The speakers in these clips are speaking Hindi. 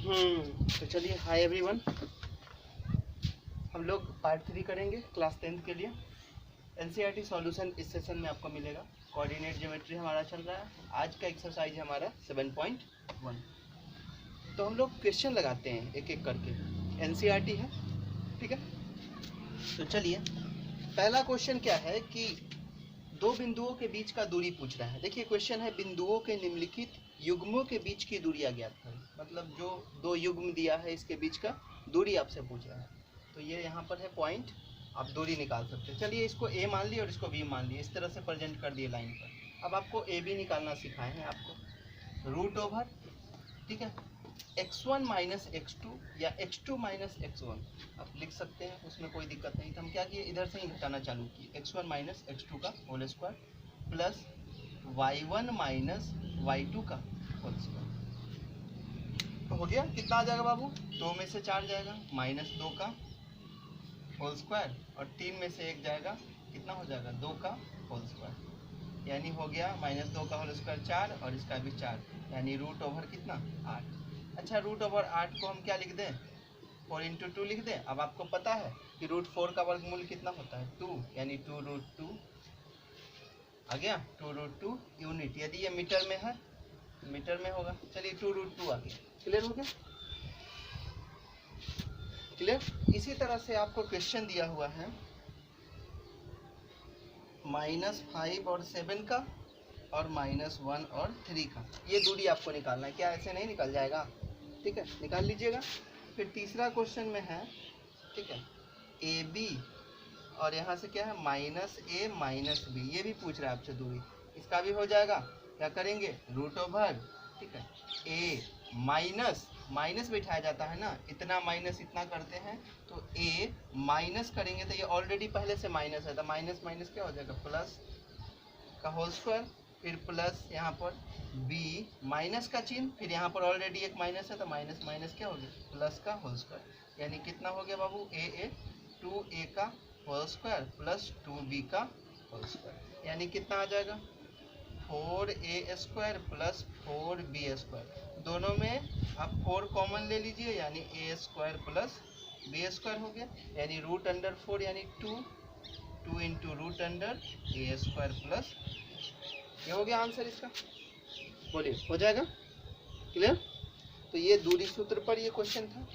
तो चलिए, हाय एवरीवन, हम लोग पार्ट 3 करेंगे क्लास 10th के लिए। एनसीईआरटी सॉल्यूशन इस सेशन में आपको मिलेगा। कोऑर्डिनेट ज्योमेट्री हमारा चल रहा है। आज का एक्सरसाइज है हमारा 7.1। तो हम लोग क्वेश्चन लगाते हैं एक एक करके, एनसीईआरटी है, ठीक है। तो चलिए, पहला क्वेश्चन क्या है कि दो बिंदुओं के बीच का दूरी पूछ रहा है। देखिए क्वेश्चन है, बिंदुओं के निम्नलिखित युग्मों के बीच की दूरी ज्ञात करें। मतलब जो दो युग्म दिया है इसके बीच का दूरी आपसे पूछ रहा है। तो ये यहाँ पर है पॉइंट, आप दूरी निकाल सकते हैं। चलिए, इसको ए मान लिए और इसको बी मान लिए, इस तरह से प्रेजेंट कर दिए लाइन पर। अब आपको ए बी निकालना सिखाए हैं आपको। रूट ओवर, ठीक है, x1 माइनस x2 या x2 माइनस x1 आप लिख सकते हैं, उसमें कोई दिक्कत नहीं। तो हम क्या किए, इधर से ही घटाना चालू किए। x1 माइनस x2 का whole square plus y1 minus y2 का होल स्क्वायर। तो हो गया, कितना आ जाएगा बाबू? 2 में से 4 जाएगा, माइनस 2 का होल स्क्वायर, और 3 में से 1 जाएगा, कितना हो जाएगा? 2 का होल स्क्वायर। यानी हो गया माइनस 2 का होल स्क्वायर 4 और इसका भी 4, यानी रूट ओवर कितना? 8। अच्छा, रूट ओवर 8 को हम क्या लिख दें? 4 इंटू 2 लिख दें। अब आपको पता है कि रूट 4 का वर्गमूल कितना होता है? 2, यानी 2 रूट 2 आ गया। 2 रूट 2 यूनिट, यदि ये मीटर में है मीटर में होगा। चलिए, 2 रूट 2 आ गया। क्लियर हो गया? क्लियर। इसी तरह से आपको क्वेश्चन दिया हुआ है -5 और 7 का और -1 और 3 का। ये दूरी आपको निकालना है। क्या ऐसे नहीं निकल जाएगा? ठीक है, निकाल लीजिएगा। फिर तीसरा क्वेश्चन में है, ठीक है, ए बी और यहाँ से क्या है? -a minus B. ये भी पूछ रहा है आपसे दूरी, इसका भी हो जाएगा। क्या करेंगे? रूट ओवर, ठीक है, a माइनस बैठाया जाता है ना, इतना माइनस इतना करते हैं, तो a माइनस करेंगे तो ये ऑलरेडी पहले से माइनस है, तो माइनस माइनस क्या हो जाएगा? प्लस का होल स्क्वायर, फिर प्लस यहाँ पर b माइनस का चिन्ह, फिर यहाँ पर ऑलरेडी एक माइनस है तो माइनस माइनस क्या हो गया? प्लस का होल स्क्वायर। यानी कितना हो गया बाबू? 2a का होल स्क्वायर प्लस 2b का होल स्क्वायर। यानी कितना आ जाएगा? 4a square plus 4b square. दोनों में आप 4 कॉमन ले लीजिए, यानी a square plus b square हो गया। यानी रूट अंडर 4 यानी 2 into root under a square plus, ये हो गया आंसर इसका। बोलिए, हो जाएगा? क्लियर। तो ये दूरी सूत्र पर ये क्वेश्चन था।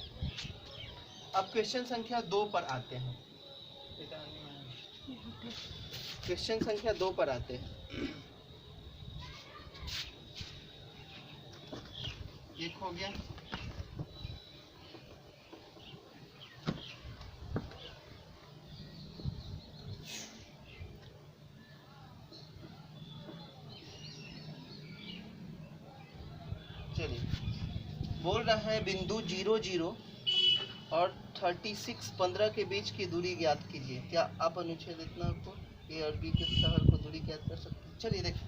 अब क्वेश्चन संख्या 2 पर आते हैं। क्वेश्चन संख्या 2 पर आते हैं। एक हो गया, चलिए, बोल रहा है बिंदु 0 0 और 36 15 के बीच की दूरी ज्ञात कीजिए। क्या आप अनुच्छेद इतना को ए और बी के शहर को दूरी ज्ञात कर सकते हैं? चलिए देखिए,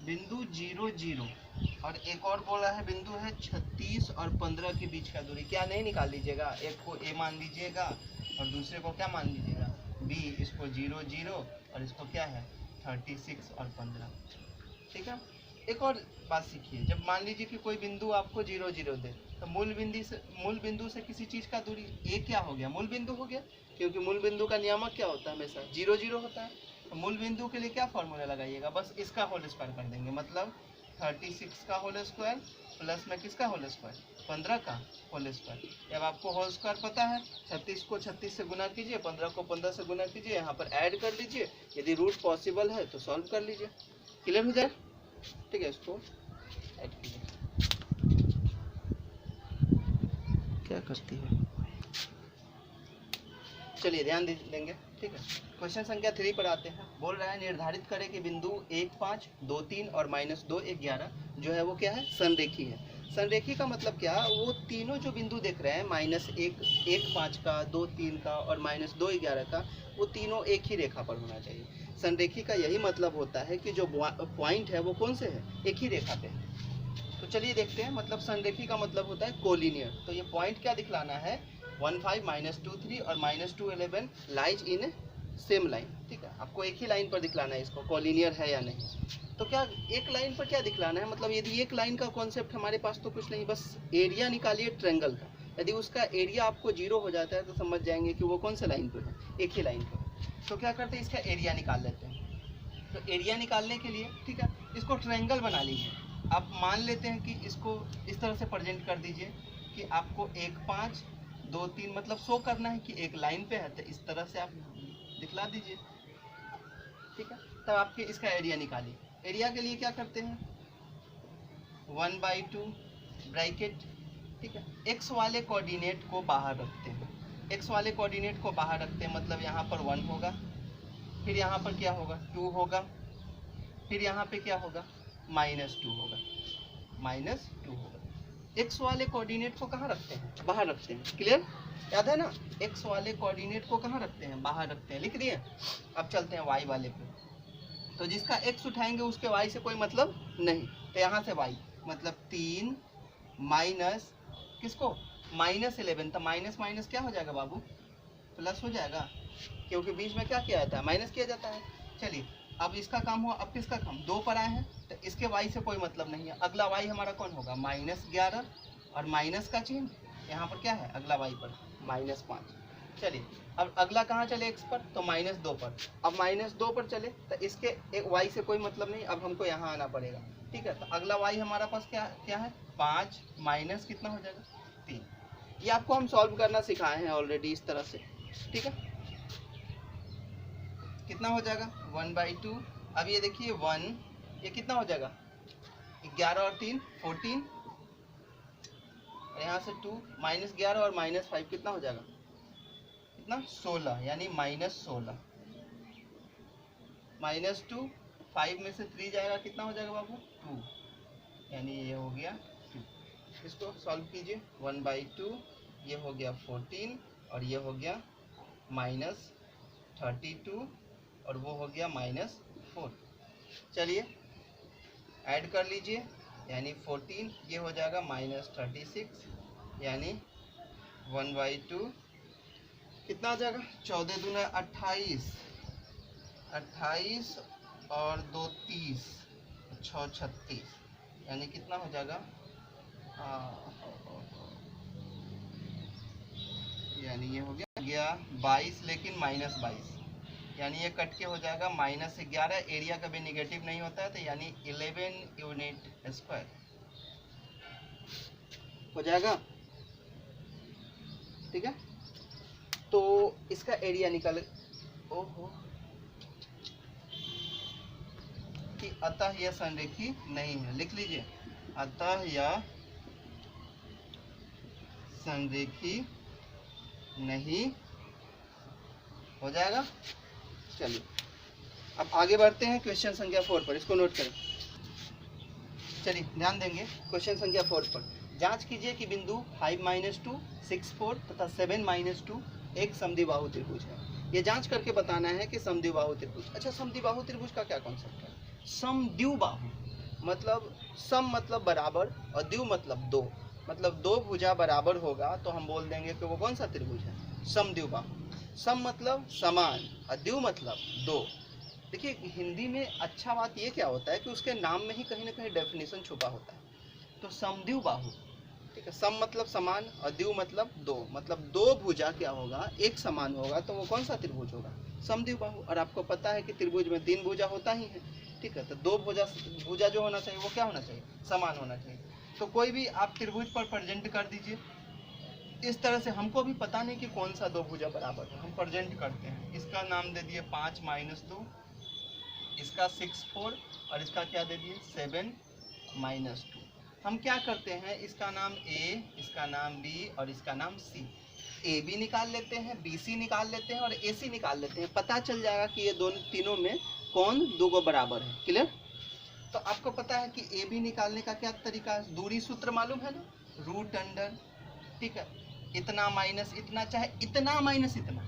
बिंदु 0 0 और एक और बोला है बिंदु है 36 और 15 के बीच का दूरी। क्या नहीं निकाल लीजिएगा? एक को ए मान लीजिएगा और दूसरे को क्या मान लीजिएगा? बी। इसको 0 0 और इसको क्या है? 36 और 15, ठीक है। एक और बात सीखिए, जब मान लीजिए कि कोई बिंदु आपको 0 0 दे, तो मूल बिंदु से किसी चीज़ का दूरी ए क्या हो गया? मूल बिंदु हो गया, क्योंकि मूल बिंदु का नियामक क्या होता है? हमेशा 0 0 होता है। तो मूल बिंदु के लिए क्या फॉर्मूला लगाइएगा? बस इसका होल स्क्वायर कर देंगे, मतलब 36 का होल स्क्वायर प्लस में किसका होल स्क्वायर? 15 का होल स्क्वायर। जब आपको होल स्क्वायर पता है, 36 को 36 से गुना कीजिए, 15 को 15 से गुना कीजिए, यहाँ पर ऐड कर लीजिए। यदि रूट पॉसिबल है तो सॉल्व कर लीजिए। क्लियर हो जाए? ठीक है, इसको ऐड कीजिए। क्या करती है? चलिए ध्यान देंगे, ठीक है। क्वेश्चन संख्या 3 पर आते हैं। बोल रहा है, निर्धारित करें कि बिंदु 1 5 2 3 और -2 1 11 जो है वो क्या है? संरेखी है। संरेखी का मतलब क्या? वो तीनों जो बिंदु देख रहे हैं, -1 1 5 का, 2 3 का और -2 11 का, वो तीनों एक ही रेखा पर होना चाहिए। संरेखी का यही मतलब होता है कि जो पॉइंट है वो कौन से है? एक ही रेखा पे है। तो चलिए देखते हैं, मतलब संरेखी का मतलब होता है कोलिनियर। तो ये पॉइंट क्या दिखलाना है? 1 5 -2 3 और -2 11 लाइज इन सेम लाइन, ठीक है। आपको एक ही लाइन पर दिखलाना है इसको, कोलिनियर है या नहीं। तो क्या एक लाइन पर क्या दिखलाना है, मतलब यदि एक लाइन का कॉन्सेप्ट हमारे पास तो कुछ नहीं, बस एरिया निकालिए ट्रायंगल का। यदि उसका एरिया आपको 0 हो जाता है तो समझ जाएंगे कि वो कौन सा लाइन पर है, एक ही लाइन पर। तो क्या करते हैं, इसका एरिया निकाल लेते हैं। तो एरिया निकालने के लिए ठीक है, इसको ट्रायंगल बना लीजिए। आप मान लेते हैं कि इसको इस तरह से प्रेजेंट कर दीजिए कि आपको 1 5 2 3 मतलब शो करना है कि एक लाइन पे है, तो इस तरह से आप दिखला दीजिए। ठीक है, तब आपके इसका एरिया निकालिए। एरिया के लिए क्या करते हैं, 1/2 ब्रैकेट। ठीक है, एक्स वाले कोऑर्डिनेट को बाहर रखते हैं। एक्स वाले कोऑर्डिनेट को बाहर रखते हैं मतलब यहाँ पर 1 होगा, फिर यहाँ पर क्या होगा 2 होगा, फिर यहाँ पे क्या होगा -2 होगा, -2 होगा। एक्स वाले कोऑर्डिनेट को कहाँ रखते हैं, बाहर रखते हैं। क्लियर, याद है ना, एक्स वाले कोऑर्डिनेट को कहाँ रखते हैं, बाहर रखते हैं, लिख दिए। अब चलते हैं वाई वाले पे। तो जिसका एक्स उठाएंगे उसके वाई से कोई मतलब नहीं, तो यहाँ से वाई मतलब 3 माइनस किसको -11, तो माइनस माइनस क्या हो जाएगा बाबू, प्लस हो जाएगा, क्योंकि बीच में क्या किया जाता है, माइनस किया जाता है। चलिए अब इसका काम हुआ, अब किसका काम, 2 पर आए हैं तो इसके वाई से कोई मतलब नहीं है। अगला वाई हमारा कौन होगा, -11 और माइनस का चिन्ह यहाँ पर क्या है, अगला वाई पर -5। चलिए अब अगला कहाँ चले एक्स पर, तो -2 पर। अब -2 पर चले तो इसके एक वाई से कोई मतलब नहीं, अब हमको यहाँ आना पड़ेगा। ठीक है, तो अगला वाई हमारा पास क्या क्या है, 5 माइनस कितना हो जाएगा 3। ये आपको हम सॉल्व करना सिखाए हैं ऑलरेडी इस तरह से। ठीक है, कितना हो जाएगा 1/2। अब ये देखिए 1, ये कितना हो जाएगा 11 और 3 14, यहाँ से 2 -11 और -5 कितना हो जाएगा, कितना 16, यानी -16 -2, 5 में से 3 जाएगा कितना हो जाएगा बाबू 2, यानी ये हो गया 2। इसको सॉल्व कीजिए, 1/2 ये हो गया 14 और ये हो गया -32 और वो हो गया -4। चलिए ऐड कर लीजिए, यानी 14 ये हो जाएगा -36, यानी 1/2 कितना आ जाएगा, 14 दूना 28, 28 और 2 30, 6 36, यानी कितना हो जाएगा, यानी ये हो गया 22, लेकिन -22, यानी ये कट के हो जाएगा -11। एरिया कभी निगेटिव नहीं होता है, तो यानी 11 यूनिट स्क्वायर हो जाएगा। ठीक है, तो इसका एरिया निकाल, ओहो, कि अतः यह संरेखी नहीं है, लिख लीजिए, अतः यह संरेखी नहीं हो जाएगा। चलिए अब आगे बढ़ते हैं क्वेश्चन संख्या 4 पर, इसको नोट करें। चलिए ध्यान देंगे क्वेश्चन संख्या 4 पर। जांच कीजिए कि बिंदु 5 - 2 6 4 तथा 7 - 2 एक समद्विबाहु त्रिभुज है। ये जांच करके बताना है कि समद्विबाहु त्रिभुज। अच्छा, समद्विबाहु त्रिभुज का क्या कॉन्सेप्ट है, समद्विबाहु मतलब सम मतलब बराबर और द्वि मतलब दो, मतलब दो भुजा बराबर होगा तो हम बोल देंगे कि वो कौन सा त्रिभुज है, समद्विबाहु। सम मतलब समान और द्वि मतलब दो। देखिए हिंदी में अच्छा बात ये क्या होता है कि उसके नाम में ही कहीं ना कहीं डेफिनेशन छुपा होता है। तो समद्विबाहु, ठीक है, सम मतलब समान और द्वि मतलब दो, मतलब दो भुजा क्या होगा, एक समान होगा तो वो कौन सा त्रिभुज होगा, समद्विबाहु। और आपको पता है कि त्रिभुज में 3 भुजा होता ही है। ठीक है, तो दो भुजा जो होना चाहिए वो क्या होना चाहिए, समान होना चाहिए। तो कोई भी आप त्रिभुज पर प्रेजेंट कर दीजिए इस तरह से। हमको भी पता नहीं कि कौन सा दो भुजा बराबर है, हम प्रेजेंट करते हैं। इसका नाम दे दिए 5 - 2, इसका 6 4 और इसका क्या दे दिए 7 - 2। हम क्या करते हैं, इसका नाम ए, इसका नाम बी और इसका नाम सी। ए बी निकाल लेते हैं, बी सी निकाल लेते हैं और ए सी निकाल लेते हैं। पता चल जाएगा कि ये दोनों तीनों में कौन दो को बराबर है। क्लियर। तो आपको पता है कि ए बी निकालने का क्या तरीका है, दूरी सूत्र मालूम है ना, रूट अंडर, ठीक है, इतना माइनस इतना, चाहे इतना माइनस इतना,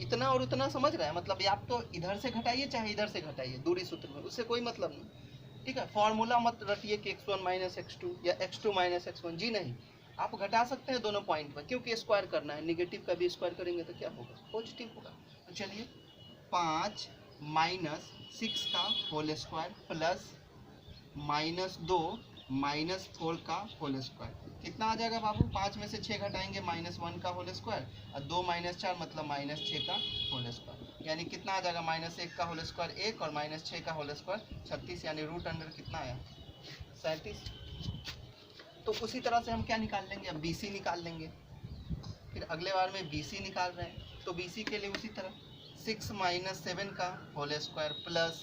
इतना और उतना समझ रहे हैं, मतलब आप तो इधर से घटाइए चाहे इधर से घटाइए, दूरी सूत्र में उससे कोई मतलब नहीं। ठीक है, फॉर्मूला मत रटिए कि x1 - x2 या x2 - x1, जी नहीं, आप घटा सकते हैं दोनों पॉइंट पर, क्योंकि स्क्वायर करना है, निगेटिव का भी स्क्वायर करेंगे तो क्या होगा, पॉजिटिव होगा। तो चलिए 5 - 6 का होल स्क्वायर प्लस -2 -4 का होल स्क्वायर। कितना आ जाएगा बाबू? 5 में से 6 घटाएंगे -1 का होल स्क्वायर और 2 - 4 मतलब -6 का होल स्क्वायर। यानी कितना आ जाएगा? -1 का होल स्क्वायर 1 और -6 का होल स्क्वायर 36, यानी रूट अंडर कितना आया? 37। तो उसी तरह से हम क्या निकाल लेंगे? अब BC निकाल लेंगे। फिर अगले बार में BC निकाल रहे हैं तो BC के लिए उसी तरह 6 - 7 का होल स्क्वायर प्लस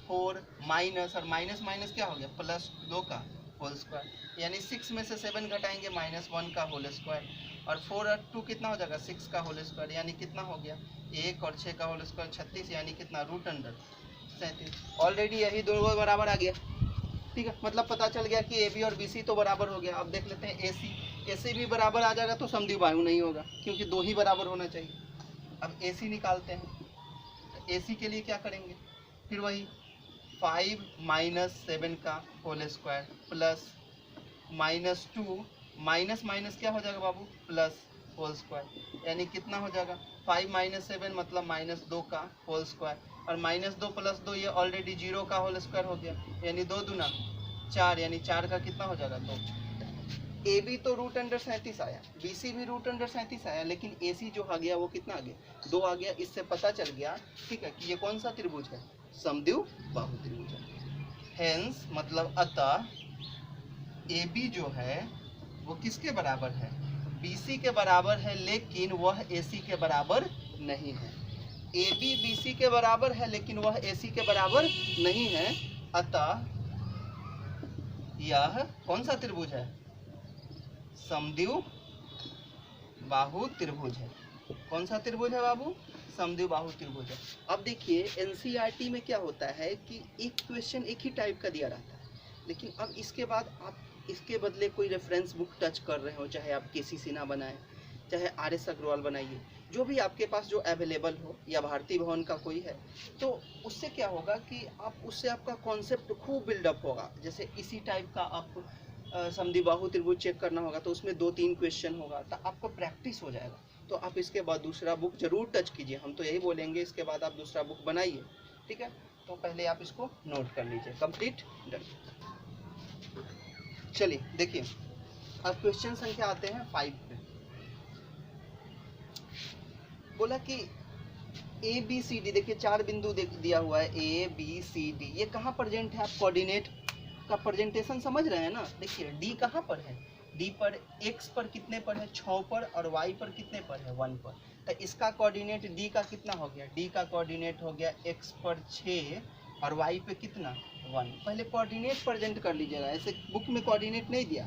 4 माइनस और माइनस माइनस क्या हो गया? +2 का होल स्क्वायर। यानी 6 में से 7 घटाएंगे -1 का होल स्क्वायर और 4 और 2 कितना हो जाएगा? 6 का होल स्क्वायर। यानी कितना हो गया? 1 और 6 का होल स्क्वायर 36, यानी कितना? Root under 37। ऑलरेडी यही दोनों बराबर आ गया। ठीक है, मतलब पता चल गया कि AB और BC तो बराबर हो गया। अब देख लेते हैं AC भी बराबर आ जाएगा तो समद्विबाहु नहीं होगा, क्योंकि दो ही बराबर होना चाहिए। अब AC निकालते हैं तो AC के लिए क्या करेंगे? फिर वही 5 - 7 का whole square plus -2 minus minus क्या हो जाएगा बाबू? Plus whole square. यानी कितना हो जाएगा? 5 - 7 मतलब -2 का होल स्क्वायर और -2 + 2 ये ऑलरेडी 0 का होल स्क्वायर हो गया। यानी 2 दूना 4, यानी 4 का कितना हो जाएगा? 2। AB तो रूट अंडर 37 आया, BC भी रूट अंडर 37 आया, लेकिन AC जो आ गया वो कितना आ गया? 2 आ गया। इससे पता चल गया, ठीक है, कि ये कौन सा त्रिभुज है? समद्विबाहु त्रिभुज है। हेंस मतलब अतः AB जो है वो किसके बराबर है? BC के बराबर है, लेकिन वह AC के बराबर नहीं है। AB BC के बराबर है लेकिन वह AC के बराबर नहीं है। अतः यह कौन सा त्रिभुज है? समद्विबाहु त्रिभुज है। कौन सा त्रिभुज है बाबू? समद्विबाहु त्रिभुज है। अब देखिए NCERT में क्या होता है कि एक क्वेश्चन एक ही टाइप का दिया रहता है, लेकिन अब इसके बाद आप इसके बदले कोई रेफरेंस बुक टच कर रहे हो, चाहे आप KC सिन्हा बनाएं, चाहे RS अग्रवाल बनाइए, जो भी आपके पास जो अवेलेबल हो, या भारती भवन का कोई है, तो उससे क्या होगा कि उससे आपका कॉन्सेप्ट खूब बिल्डअप होगा। जैसे इसी टाइप का आप समद्विबाहु त्रिभुज चेक करना होगा तो उसमें 2-3 क्वेश्चन होगा, तो आपको प्रैक्टिस हो जाएगा। तो आप इसके बाद दूसरा बुक जरूर टच कीजिए, हम तो यही बोलेंगे। इसके बाद आप दूसरा बुक बनाइए, ठीक है। तो पहले आप इसको नोट कर लीजिए। Complete, done. चलिए देखिए, अब क्वेश्चन संख्या आते हैं 5 पे। बोला कि ABCD, देखिए 4 बिंदु दिया हुआ है ABCD। ये कहाँ प्रेजेंट है? आप कोऑर्डिनेट का प्रेजेंटेशन समझ रहे हैं ना। देखिए D कहाँ पर है? D पर X पर कितने पर है? 6 पर, और Y पर कितने पर है? 1 पर। तो इसका कोऑर्डिनेट D का कितना हो गया? D का कोऑर्डिनेट हो गया X पर 6 और Y पे कितना? 1। पहले कोऑर्डिनेट प्रेजेंट कर लीजिएगा, ऐसे बुक में कोऑर्डिनेट नहीं दिया।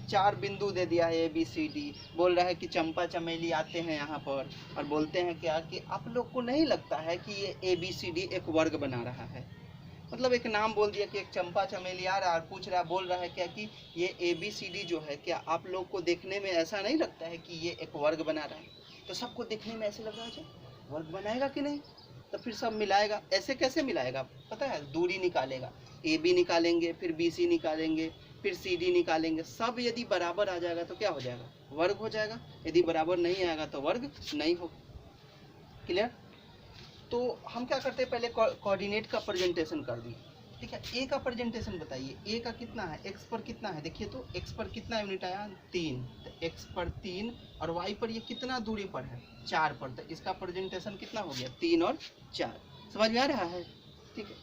4 बिंदु दे दिया है ABCD। बोल रहा है कि चंपा चमेली आते हैं यहाँ पर और बोलते हैं क्या कि आप लोग को नहीं लगता है कि ये ABCD एक वर्ग बना रहा है? मतलब एक नाम बोल दिया कि एक चंपा चमेली आ रहा है और पूछ रहा, बोल रहा है क्या कि ये ABCD जो है, क्या आप लोग को देखने में ऐसा नहीं लगता है कि ये एक वर्ग बना रहा है? तो सबको देखने में ऐसे लग रहा है वर्ग बनाएगा कि नहीं, तो फिर सब मिलाएगा। ऐसे कैसे मिलाएगा? पता है, दूरी निकालेगा। AB निकालेंगे, फिर BC निकालेंगे, फिर CD निकालेंगे। सब यदि बराबर आ जाएगा तो क्या हो जाएगा? वर्ग हो जाएगा। यदि बराबर नहीं आएगा तो वर्ग नहीं होगा। क्लियर? तो हम क्या करते हैं, पहले कोऑर्डिनेट का प्रेजेंटेशन कर दिए, ठीक है। A का प्रेजेंटेशन बताइए। A का कितना है? X पर कितना है? देखिए तो X पर कितना यूनिट आया? 3। तो X पर 3 और Y पर ये कितना दूरी पर है? 4 पर। तो इसका प्रेजेंटेशन कितना हो गया? 3 और 4। समझ में आ रहा है? ठीक है।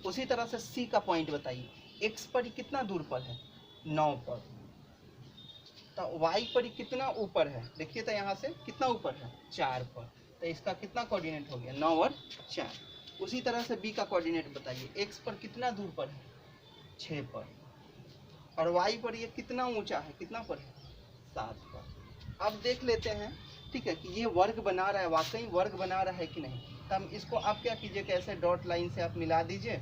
उसी तरह से C का पॉइंट बताइए। X पर ये कितना दूर पर है? 9 पर। तो Y पर ये कितना ऊपर है? देखिए तो यहाँ से कितना ऊपर है? 4 पर। तो इसका कितना कोऑर्डिनेट हो गया? 9 और 4। उसी तरह से B का कोऑर्डिनेट बताइए। X पर कितना दूर पर है? 6 पर। और Y पर ये कितना ऊंचा है? कितना पर है? 7 पर। अब देख लेते हैं, ठीक है, कि ये वर्ग बना रहा है, वाकई वर्ग बना रहा है कि नहीं। तो हम इसको आप क्या कीजिए, कैसे डॉट लाइन से आप मिला दीजिए,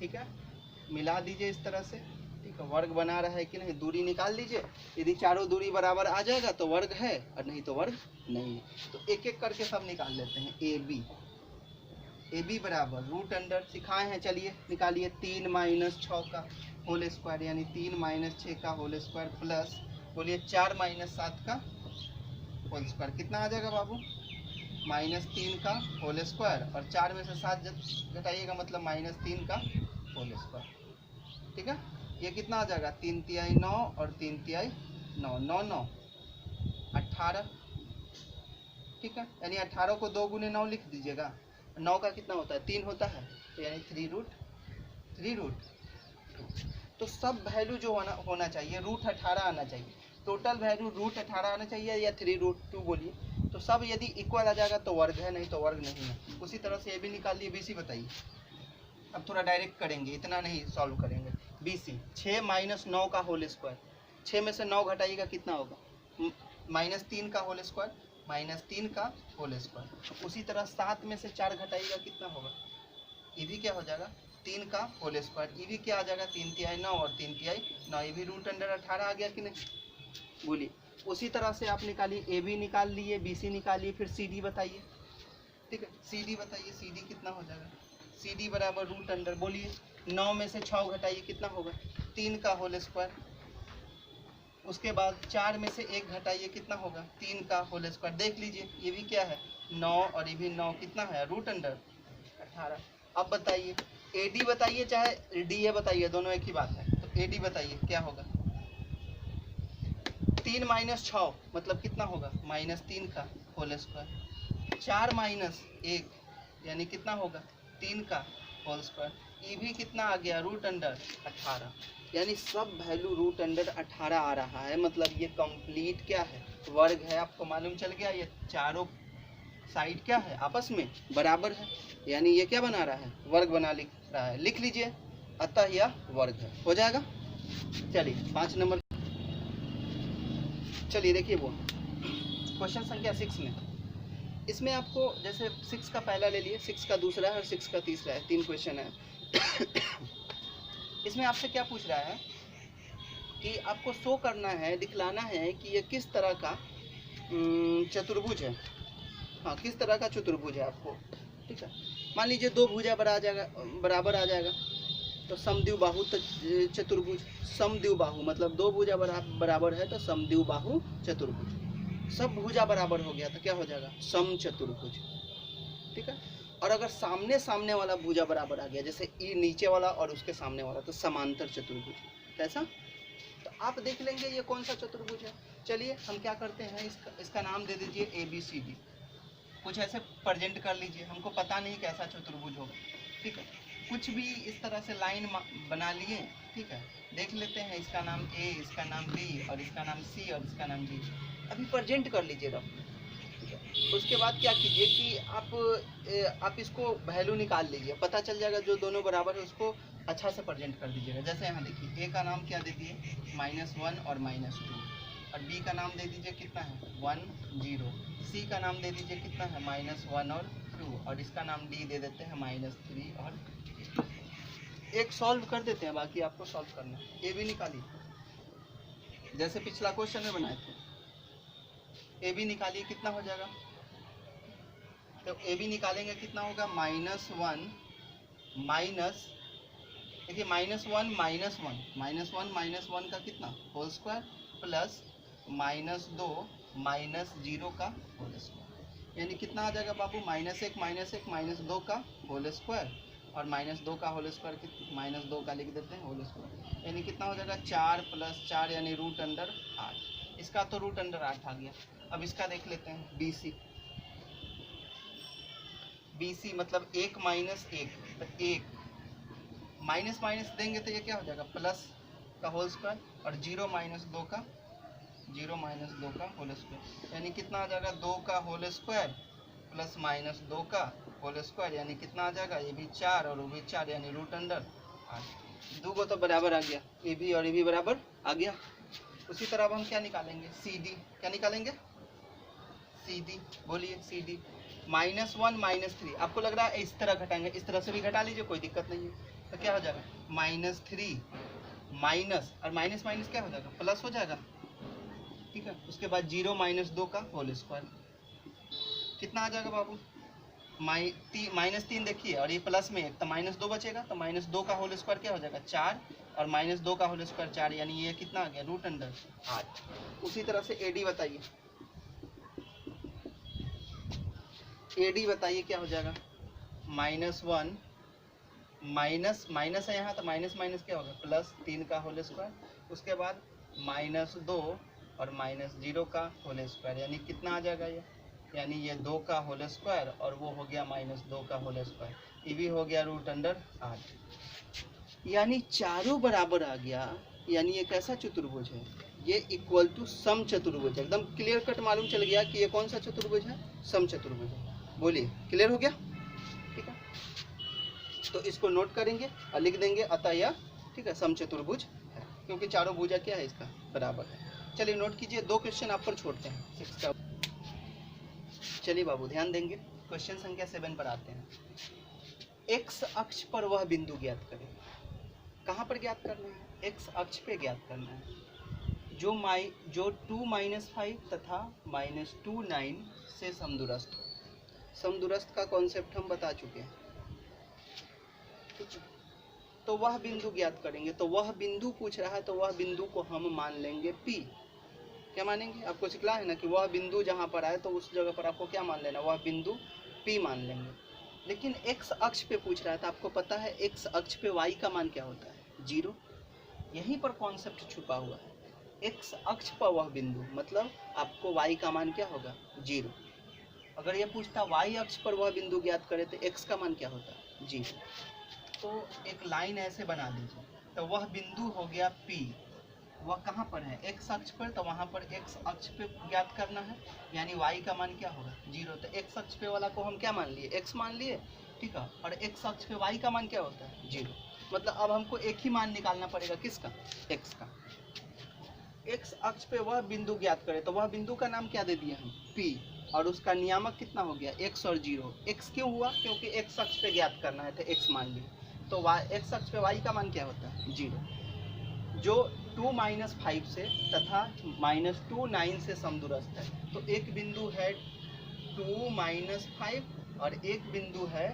ठीक है, मिला दीजिए इस तरह से, ठीक है। वर्ग बना रहा है कि नहीं, दूरी निकाल लीजिए। यदि चारों दूरी बराबर आ जाएगा तो वर्ग है, और नहीं तो वर्ग नहीं है। तो एक एक करके सब निकाल लेते हैं। AB बराबर रूट अंडर सिखाए हैं, चलिए निकालिए। 3 - 6 का होल स्क्वायर, यानी 3 - 6 का होल स्क्वायर प्लस बोलिए 4 - 7 का होल स्क्वायर। कितना आ जाएगा बाबू? -3 का होल स्क्वायर, और 4 में से 7 घटाइएगा मतलब -3 का होल स्क्वायर। ठीक है, ये कितना आ जाएगा 3 तिहाई 9 और 3 तिहाई 9, 9 9 18। ठीक है, यानी 18 को 2 गुने 9 लिख दीजिएगा। 9 का कितना होता है 3 होता है, तो यानी 3√2। तो सब वैल्यू जो होना चाहिए √18 आना चाहिए। टोटल वैल्यू √18 आना चाहिए या 3√2 बोलिए। तो सब यदि इक्वल आ जाएगा तो वर्ग है, नहीं तो वर्ग नहीं है। उसी तरह से ये भी निकाल लिए। BC बताइए। अब थोड़ा डायरेक्ट करेंगे, इतना नहीं सॉल्व करेंगे। BC 6 - 9 का होल स्क्वायर, 6 में से 9 घटाइएगा कितना होगा -3 का होल स्क्वायर, -3 का होल स्क्वायर। उसी तरह 7 में से 4 घटाइएगा कितना होगा, ये भी क्या हो जाएगा 3 का होल स्क्वायर। ये भी क्या आ जाएगा 3 तिहाई 9 और 3 तिहाई 9, ये भी √18 आ गया कि नहीं बोलिए। उसी तरह से आप निकालिए, AB निकाल लिए, BC निकालिए, फिर CD बताइए। ठीक है, CD बताइए, CD कितना हो जाएगा, CD बराबर √, बोलिए 9 में से 6 घटाइए कितना होगा 3 का होल स्क्वायर। उसके बाद 4 में से 1 घटाइए कितना होगा 3 का होल स्क्वायर। देख लीजिए ये भी क्या है 9 और ये भी 9, कितना है √18। अब बताइए AD बताइए चाहे DA बताइए, दोनों एक ही बात है। तो AD बताइए क्या होगा 3 - 6 मतलब कितना होगा -3 का होल स्क्वायर। 4 - 1 यानी कितना होगा 3 का होल स्क्वायर। ये भी कितना आ गया √18, यानी सब वैल्यू √18 आ रहा है। मतलब ये कंप्लीट क्या है वर्ग है। आपको मालूम चल गया, ये चारों साइड क्या है आपस में बराबर है, यानी ये क्या बना रहा है वर्ग बना लिख रहा है। लिख लीजिए, अतः यह वर्ग है, हो जाएगा। चलिए 5 नंबर, चलिए देखिए वो क्वेश्चन संख्या 6 में, इसमें आपको जैसे 6 का पहला ले लिए, 6 का दूसरा है और 6 का तीसरा है, 3 क्वेश्चन है। इसमें आपसे क्या पूछ रहा है कि आपको शो करना है, दिखलाना है कि ये किस तरह का चतुर्भुज है। हाँ, किस तरह का चतुर्भुज है आपको। ठीक है, मान लीजिए 2 भुजा बराबर आ जाएगा, तो समद्विबाहु चतुर्भुज। समद्विबाहु मतलब 2 भुजा बराबर है तो समद्विबाहु चतुर्भुज। सब भुजा बराबर हो गया तो क्या हो जाएगा समचतुर्भुज। ठीक है, और अगर सामने सामने वाला भुजा बराबर आ गया, जैसे ये नीचे वाला और उसके सामने वाला, तो समांतर चतुर्भुज। कैसा, तो आप देख लेंगे ये कौन सा चतुर्भुज है। चलिए हम क्या करते हैं, इसका नाम दे दीजिए ABCD। कुछ ऐसे प्रेजेंट कर लीजिए, हमको पता नहीं कैसा चतुर्भुज होगा। ठीक है, कुछ भी इस तरह से लाइन बना लिए। ठीक है, देख लेते हैं, इसका नाम A, इसका नाम B और इसका नाम C और इसका नाम D। अभी प्रेजेंट कर लीजिएगा। उसके बाद क्या कीजिए कि आप इसको वैल्यू निकाल लीजिए, पता चल जाएगा जो दोनों बराबर है उसको अच्छा से प्रेजेंट कर दीजिएगा। जैसे यहाँ देखिए A का नाम क्या दे दिए -1 और -2, और B का नाम दे दीजिए कितना है 1 0, C का नाम दे दीजिए कितना है -1 और 2, और इसका नाम D दे देते हैं -3 और 8। एक सॉल्व कर देते हैं, बाकी आपको सॉल्व करना है। A भी निकालिए जैसे पिछला क्वेश्चन में बनाए थे। A भी निकालिए कितना हो जाएगा, तो A भी निकालेंगे कितना होगा -1 माइनस, देखिए -1 का कितना होल स्क्वायर प्लस -2 -0 का होल स्क्वायर, यानी कितना आ जाएगा बाबू -1 -2 का होल स्क्वायर, और -2 का होल स्क्वायर -2 का लिख देते हैं होल स्क्वायर, यानी कितना हो जाएगा 4 + 4 यानी √8। इसका तो √8 आ गया। अब इसका देख लेते हैं BC मतलब 1 - 1, तो 1 माइनस माइनस देंगे तो ये क्या हो जाएगा प्लस का होल स्क्वायर, और 0 - 2 का होल स्क्वायर, यानी कितना आ जाएगा 2 का होल स्क्वायर प्लस -2 का होल स्क्वायर, यानी कितना आ जाएगा ये भी 4 और वो भी 4, यानी √8। 2 को तो बराबर आ गया, ये भी और ये भी बराबर आ गया। उसी तरह अब हम क्या निकालेंगे CD, क्या निकालेंगे CD, बोलिए CD -1 -3। आपको लग रहा है इस तरह घटाएंगे, इस तरह से भी घटा लीजिए, कोई दिक्कत नहीं है। तो क्या हो जाएगा -3 माइनस, और माइनस माइनस क्या हो जाएगा प्लस हो जाएगा। ठीक है, उसके बाद 0 - 2 का होल स्क्वायर, कितना आ जाएगा बाबू -3 देखिए, और ये प्लस में एक तो -2 बचेगा, तो -2 का होल स्क्वायर क्या हो जाएगा 4, और -2 का होल स्क्वायर 4, यानी ये कितना आ गया √8। उसी तरह से AD बताइए, AD बताइए क्या हो जाएगा, -1 माइनस माइनस है यहाँ तो माइनस माइनस क्या होगा प्लस 3 का होल स्क्वायर, उसके बाद -2 और -0 का होल स्क्वायर, यानी कितना आ जाएगा ये, यानी ये 2 का होल स्क्वायर और वो हो गया -2 का होल स्क्वायर, ये भी हो गया √8, यानी चारों बराबर आ गया। यानी ये कैसा चतुर्भुज है, ये इक्वल टू सम चतुर्भुज है। एकदम क्लियर कट मालूम चल गया कि ये कौन सा चतुर्भुज है, सम चतुर्भुज है। बोलिए क्लियर हो गया, ठीक है। तो इसको नोट करेंगे और लिख देंगे अतः यह, ठीक है, सम चतुर्भुज है, क्योंकि चारों भुजा क्या है इसका बराबर है। चलिए नोट कीजिए, 2 क्वेश्चन आप पर छोड़ते हैं 6 का। चलिए बाबू ध्यान देंगे, क्वेश्चन संख्या 7 पर आते हैं। एक्स अक्ष पर वह बिंदु ज्ञात करें। कहाँ पर ज्ञात करना है, एक्स अक्ष पे ज्ञात करना है, जो 2 - 5 तथा -2 9 से समदूरस्थ हो। समदूरस्थ का कॉन्सेप्ट हम बता चुके हैं, ठीक है। तो वह बिंदु ज्ञात करेंगे, तो वह बिंदु पूछ रहा है, तो वह बिंदु को हम मान लेंगे P। क्या मानेंगे, आपको सिखला है ना कि वह बिंदु जहाँ पर आए तो उस जगह पर आपको क्या मान लेना, वह बिंदु P मान लेंगे। लेकिन x अक्ष पे पूछ रहा है, तो आपको पता है x अक्ष पे y का मान क्या होता है, 0। यहीं पर कॉन्सेप्ट छुपा हुआ है, x अक्ष पर वह बिंदु मतलब आपको y का मान क्या होगा, 0। अगर ये पूछता y अक्ष पर वह बिंदु ज्ञात करे तो x का मान क्या होता है, 0। तो एक लाइन ऐसे बना लीजिए, तो वह बिंदु हो गया P, वह कहाँ पर है, x अक्ष पर, तो वहाँ पर x अक्ष पे ज्ञात करना है, यानी y का मान क्या होगा, 0। तो x अक्ष पे वाला को हम क्या मान लिए, x मान लिए, ठीक है, और x अक्ष पे y का मान क्या होता है, 0। मतलब अब हमको एक ही मान निकालना पड़ेगा, किसका, x का। x अक्ष पे वह बिंदु ज्ञात करे, तो वह बिंदु का नाम क्या दे दिए हम, P, और उसका नियामक कितना हो गया, x और 0। x क्यों हुआ, क्योंकि x अक्ष पे ज्ञात करना है, तो x मान लिए। तो x अक्ष पे y का मान क्या होता है, 0, जो 2 - 5 से तथा -2 9 से समदूरस्थ है। तो एक बिंदु है 2 - 5 और एक बिंदु है,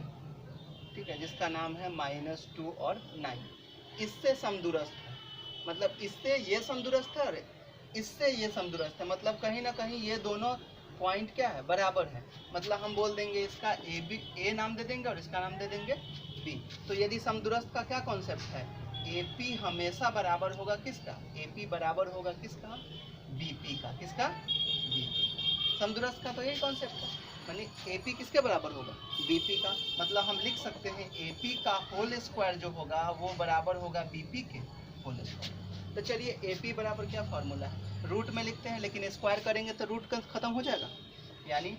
ठीक है, जिसका नाम है -2 और 9, इससे समदूरस्थ है। मतलब इससे ये समदूरस्थ है और इससे ये समदूरस्थ है, मतलब कहीं ना कहीं ये दोनों पॉइंट क्या है, बराबर है। मतलब हम बोल देंगे इसका ए नाम दे देंगे और इसका नाम दे देंगे बी। तो यदि समदूरस्थ का क्या कॉन्सेप्ट है, AP हमेशा बराबर होगा किसका, AP बराबर होगा किसका, BP का, किसका, BP। समदूरस्थ का तो यही कॉन्सेप्ट है, मानी AP किसके बराबर होगा, BP का। मतलब हम लिख सकते हैं AP का होल स्क्वायर जो होगा वो बराबर होगा BP के होल स्क्वायर। तो चलिए AP बराबर क्या फार्मूला है, रूट में लिखते हैं, लेकिन स्क्वायर करेंगे तो रूट का खत्म हो जाएगा, यानी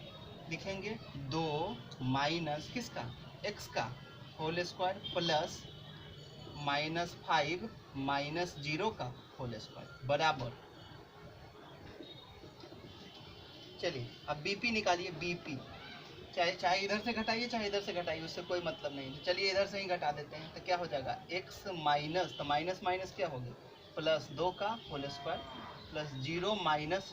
लिखेंगे 2 माइनस किसका, x का होल स्क्वायर प्लस -5 - 0 का होल स्क्वायर बराबर। चलिए अब BP निकालिए, BP चाहे इधर से घटाइए चाहे इधर से घटाइए, उससे कोई मतलब नहीं है। चलिए इधर से ही घटा देते हैं, तो क्या हो जाएगा, x माइनस, तो माइनस माइनस क्या होगी, +2 का होल स्क्वायर प्लस 0 -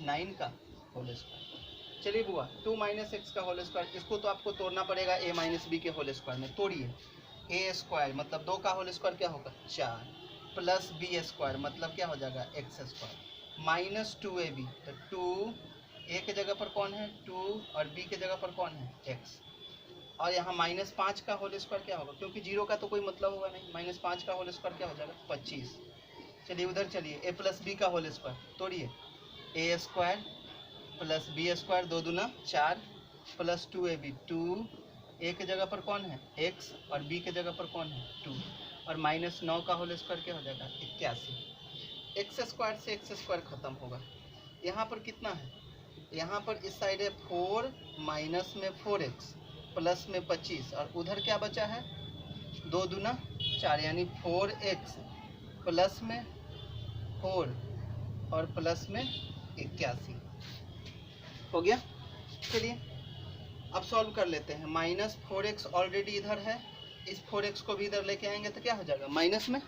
9 का होल स्क्वायर। चलिए बुआ 2 - x का होल स्क्वायर, इसको तो आपको तोड़ना पड़ेगा a - b के होल स्क्वायर में। तोड़िए, a स्क्वायर मतलब 2 का होल स्क्वायर क्या होगा 4, प्लस b स्क्वायर मतलब क्या हो जाएगा x स्क्वायर, -2ab, तो 2 a के जगह पर कौन है 2 और b के जगह पर कौन है x, और यहाँ -5 का होल स्क्वायर क्या होगा, क्योंकि 0 का तो कोई मतलब होगा नहीं, -5 का होल स्क्वायर क्या हो जाएगा 25। चलिए उधर चलिए, a + b का होल स्क्वायर तोड़िए, a square plus b square 2 दूना 4 प्लस 2ab, 2 a के जगह पर कौन है x और b के जगह पर कौन है 2, और -9 का होल स्क्वायर क्या हो जाएगा 81। x स्क्वायर से x स्क्वायर खत्म होगा, यहाँ पर कितना है, यहाँ पर इस साइड है 4 माइनस में 4x प्लस में 25, और उधर क्या बचा है 2 दूना 4, यानी 4x प्लस में 4 और प्लस में 81 हो गया। चलिए अब सॉल्व कर लेते हैं, -4x ऑलरेडी इधर है, इस 4x को भी इधर लेके आएंगे तो क्या हो जाएगा माइनस में,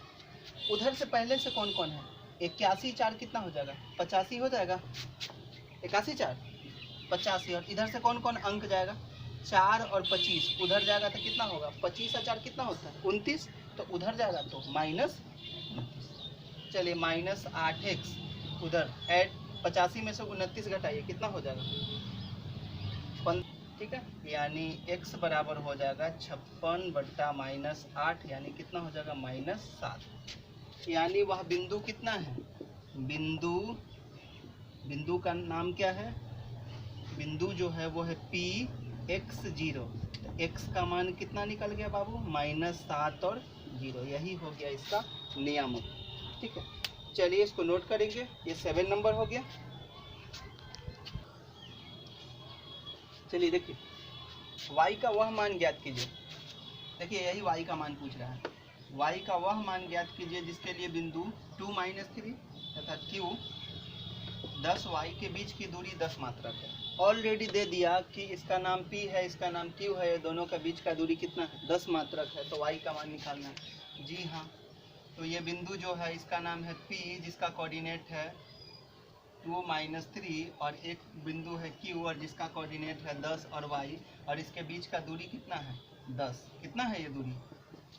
उधर से पहले से कौन कौन है 81 4 कितना हो जाएगा 85 हो जाएगा, 81 4 85, और इधर से कौन कौन अंक जाएगा 4 और 25, उधर जाएगा तो कितना होगा 25 और 4 कितना होता है 29, तो उधर जाएगा तो -29। चलिए -8x उधर ऐड 85 में से 29 घटाइए, कितना हो जाएगा ठीक है, यानी x बराबर हो जाएगा 56/-8, यानी कितना हो जाएगा -7। यानी वह बिंदु कितना है, बिंदु का नाम क्या है, बिंदु जो है वो है Px0। तो x का मान कितना निकल गया बाबू, -7 और 0। यही हो गया इसका नियम। ठीक है, चलिए इसको नोट करेंगे। ये 7 नंबर हो गया। चलिए देखिए, y का वह मान ज्ञात कीजिए। देखिए यही y का मान पूछ रहा है। y का वह मान ज्ञात कीजिए जिसके लिए बिंदु 2 - 3 तथा q 10y के बीच की दूरी 10 मात्रक है। ऑलरेडी दे दिया कि इसका नाम p है, इसका नाम q है, ये दोनों का बीच का दूरी कितना है, 10 मात्रक है। तो y का मान निकालना है। जी हाँ, तो ये बिंदु जो है इसका नाम है p, जिसका कोऑर्डिनेट है 2 - 3, और एक बिंदु है q और जिसका कोऑर्डिनेट है 10 और y, और इसके बीच का दूरी कितना है 10। कितना है ये दूरी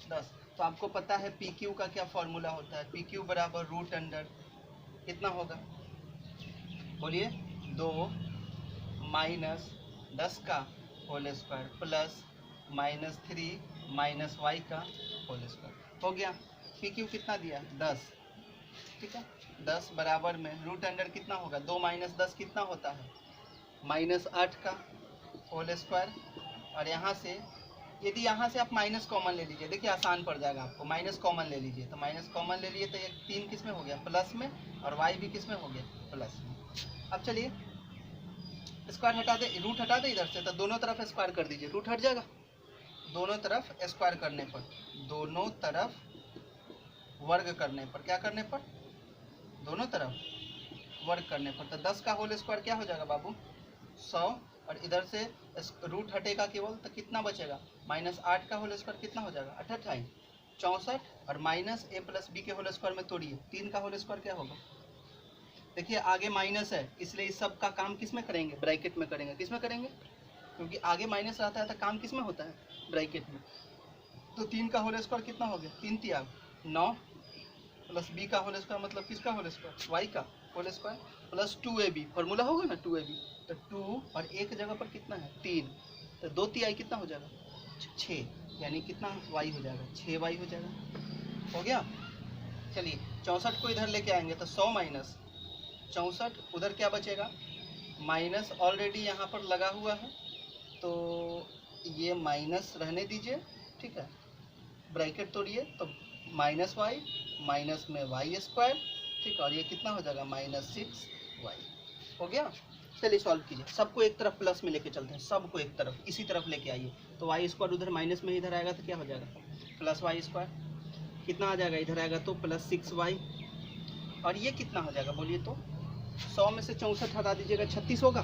10। तो आपको पता है पी क्यू का क्या फॉर्मूला होता है, पी क्यू बराबर रूट अंडर कितना होगा, बोलिए 2 - 10 का होल स्क्वायर प्लस -3 - y का होल स्क्वायर हो गया। पी क्यू कितना दिया 10, ठीक है, 10 बराबर में रूट अंडर कितना होगा, 2 - 10 कितना होता है -8 का होल स्क्वायर। और यहाँ से यदि यहाँ से आप माइनस कॉमन ले लीजिए, देखिए आसान पड़ जाएगा आपको, माइनस कॉमन ले लीजिए। तो माइनस कॉमन ले लिए तो ये 3 किस में हो गया, प्लस में, और y भी किस में हो गया, प्लस में। अब चलिए स्क्वायर हटा दे, रूट हटा दे इधर से, तो दोनों तरफ स्क्वायर कर दीजिए, रूट हट जाएगा। दोनों तरफ स्क्वायर करने पर, दोनों तरफ वर्ग करने पर, क्या करने पर, दोनों तरफ वर्ग करने पर, तो 10 का होल स्क्वायर क्या हो जाएगा बाबू 100, और इधर से रूट हटेगा केवल, तो कितना बचेगा -8 का होल स्क्वायर कितना हो जाएगा 28 64, और माइनस a + b के होल स्क्वायर में तोड़िए, 3 का होल स्क्वायर क्या होगा। देखिए आगे माइनस है, इसलिए इस सब का काम किस में करेंगे, ब्रैकेट में करेंगे। किस में करेंगे, क्योंकि आगे माइनस रहता है तो काम किस में होता है, ब्रैकेट में। तो 3 का होल स्क्वायर कितना हो गया, 3 3 9 प्लस b का होल स्क्वायर मतलब किसका होल स्क्वायर, y का whole square plus 2ab, formula होगा ना 2ab। तो 2 और एक जगह पर कितना है 3, तो 2 3 कितना हो जाएगा 6, यानी कितना y हो जाएगा 6y हो जाएगा। हो गया। चलिए 64 को इधर लेके आएंगे तो 100 - 64, उधर क्या बचेगा, माइनस ऑलरेडी यहाँ पर लगा हुआ है तो ये माइनस रहने दीजिए, ठीक है, ब्रैकेट तोड़िए तो -y माइनस में y स्क्वायर, ठीक, और ये कितना हो जाएगा -6y। हो गया। चलिए सॉल्व कीजिए, सबको एक तरफ प्लस में लेके चलते हैं, सबको एक तरफ इसी तरफ लेके आइए। तो y स्क्वायर उधर माइनस में इधर आएगा तो क्या हो जाएगा +y स्क्वायर, कितना आ जाएगा इधर आएगा तो +6y, और ये कितना हो जाएगा बोलिए तो 100 में से 64 हटा दीजिएगा 36 होगा।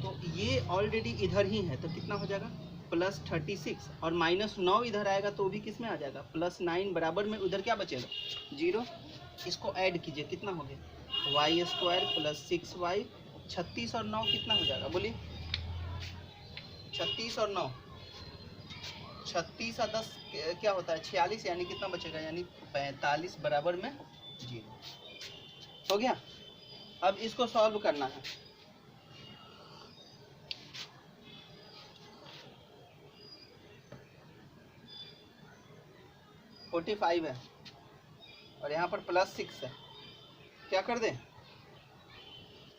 तो ये ऑलरेडी इधर ही है तो कितना हो जाएगा +36, और -9 इधर आएगा तो भी किस में आ जाएगा +9, बराबर में उधर क्या बचेगा 0। इसको ऐड कीजिए, कितना हो गया y स्क्वायर + 6y, 36 और 9 कितना हो जाएगा बोलिए, 36 और 9, 36 और 10 क्या होता है 46, यानी कितना बचेगा, यानी 45 बराबर में 0। हो गया। अब इसको सॉल्व करना है। +45 है और यहाँ पर +6 है, क्या कर दें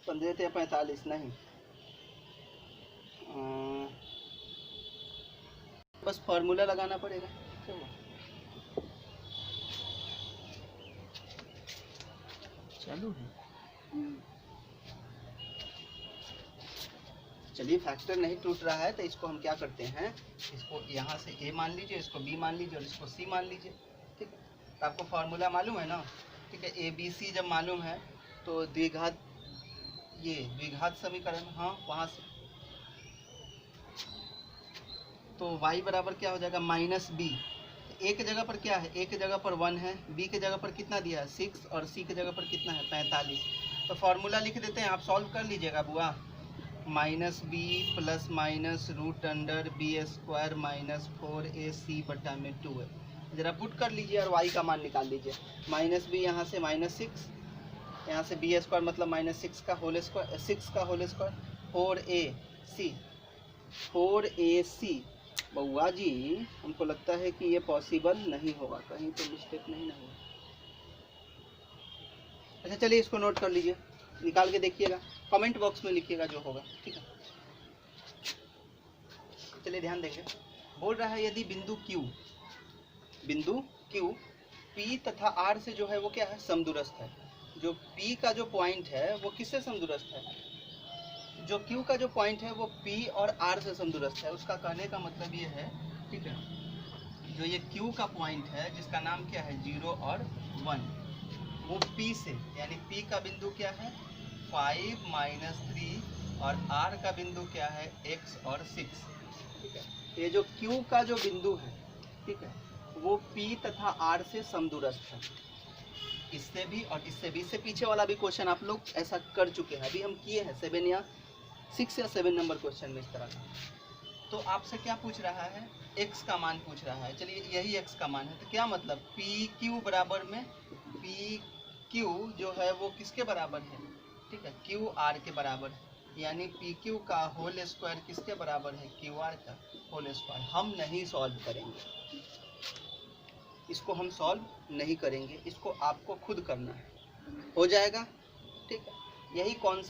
15 या 45, नहीं बस फॉर्मूला लगाना पड़ेगा। चालू है, चलिए फैक्टर नहीं टूट रहा है तो इसको हम क्या करते हैं, इसको यहाँ से a मान लीजिए, इसको b मान लीजिए और इसको c मान लीजिए, ठीक है। तो आपको फार्मूला मालूम है ना, ठीक है, ABC जब मालूम है तो द्विघात, ये द्विघात समीकरण, हाँ वहाँ से, तो y बराबर क्या हो जाएगा -b। एक जगह पर क्या है, एक जगह पर 1 है, b के जगह पर कितना दिया है 6, और c के जगह पर कितना है 45। तो फार्मूला लिख देते हैं, आप सॉल्व कर लीजिएगा बुआ, -b plus minus root under b² -4ac/2 है। जरा पुट कर लीजिए और y का मान निकाल लीजिए। -b यहाँ से -6, यहाँ से b² मतलब -6 का होल स्क्वायर, 6 का होल स्क्वायर 4ac 4AC। बउआ जी हमको लगता है कि ये पॉसिबल नहीं होगा, कहीं तो मिस्टेक नहीं ना होगा। अच्छा चलिए इसको नोट कर लीजिए, निकाल के देखिएगा, कमेंट बॉक्स में लिखिएगा जो होगा, ठीक है। चलिए ध्यान देंगे, बोल रहा है यदि बिंदु Q P तथा R से जो है वो क्या है, समदूरस्थ है। जो P का जो पॉइंट है वो किससे समदूरस्थ है, जो Q का जो पॉइंट है वो P और R से समदूरस्थ है। उसका कहने का मतलब ये है, ठीक है, जो ये Q का पॉइंट है जिसका नाम क्या है 0 और 1, वो P से, यानी P का बिंदु क्या है 5 - 3 और R का बिंदु क्या है x और 6, ठीक है। ये जो Q का जो बिंदु है, ठीक है, वो P तथा R से समदूरस्थ है। इससे भी और इससे भी, इससे पीछे वाला भी क्वेश्चन आप लोग ऐसा कर चुके हैं, अभी हम किए हैं 7 या 6 या 7 नंबर क्वेश्चन में इस तरह का। तो आपसे क्या पूछ रहा है, x का मान पूछ रहा है। चलिए यही x का मान है, तो क्या मतलब PQ बराबर में PQ जो है वो किसके बराबर है, ठीक है, QR के बराबर है। यानी PQ का होल स्क्वायर किसके बराबर है, QR का होल स्क्वायर। हम नहीं सॉल्व करेंगे इसको, हम सॉल्व नहीं करेंगे इसको, आपको खुद करना है, हो जाएगा, ठीक है। यही कॉन्सेप्ट